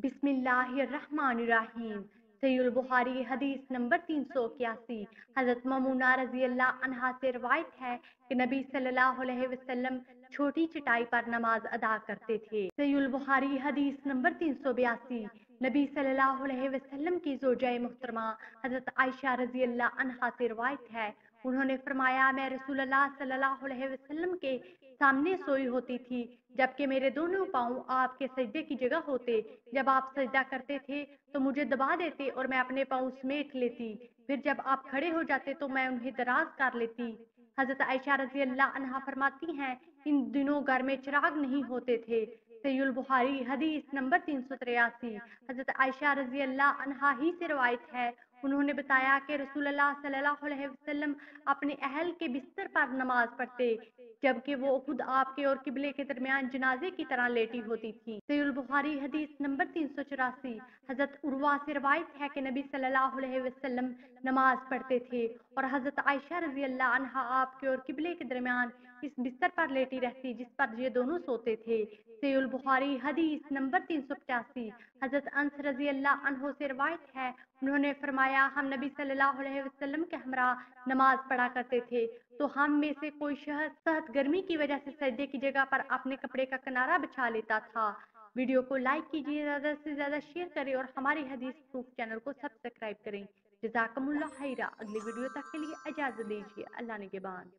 बिस्मिल्लाहिर्रहमानिर्रहीम। सहीह बुखारी हदीस नंबर 381। हजरत ममूना रजी अल्लाह अन्हा से रवायत है कि नबी सल्लल्लाहु अलैहि वसल्लम छोटी चटाई पर नमाज अदा करते थे। सहीह बुखारी हदीस नंबर 382। नबी सल्लल्लाहु अलैहि वसल्लम की ज़ौजा मुहतरमा हजरत आयशा रजी अल्लाह अन्हा से रवायत है, उन्होंने फरमाया, मैं रसूलुल्लाह सल्लल्लाहु अलैहि वसल्लम के सामने सोई होती थी जबकि मेरे दोनों पाँव आपके सजदे की जगह होते। जब आप सजदा करते थे तो मुझे दबा देते और मैं अपने पाँव समेट लेती। फिर जब आप खड़े हो जाते तो मैं उन्हें दराज कर लेती। हजरत आयशा रजी अल्लाह अन्हा फरमाती हैं, इन दिनों घर में चिराग नहीं होते थे। सहीह बुखारी हदीस नंबर 383। हजरत आयशा रजी अल्लाह अन्हा ही से रवायत है, उन्होंने बताया कि रसूलुल्लाह सल्लल्लाहु अलैहि वसल्लम अपने अहल के बिस्तर पर नमाज पढ़ते जबकि वो खुद आपके और किबले के दरमियान जनाजे की तरह लेटी होती थी। सहीह बुखारी हदीस नंबर 384। हजरत उर्वा से रवायत है कि नबी सल्लल्लाहु अलैहि वसल्लम नमाज पढ़ते थे और हजरत आयशा रजी अल्लाह अन्हा आपके और किबले के दरमियान इस बिस्तर पर लेटी रहती जिस पर ये दोनों सोते थे। सहीह बुखारी हदीस नंबर 385। हजरत अंस रजी अल्लाह अन्हो से रवायत है, उन्होंने फरमाया, हम नबी सल्लल्लाहु अलैहि वसल्लम के हमरा नमाज पढ़ा करते थे तो हम में से कोई शख्स सहत गर्मी की वजह से सजदे की जगह पर अपने कपड़े का किनारा बिछा लेता था। वीडियो को लाइक कीजिए, ज्यादा से ज्यादा शेयर करें और हमारी हदीस प्रूफ चैनल को सब्सक्राइब करें। जज़ाकमुल्लाह खैरा। अगली वीडियो तक के लिए इजाजत दीजिए। अल्लाह निगहबान।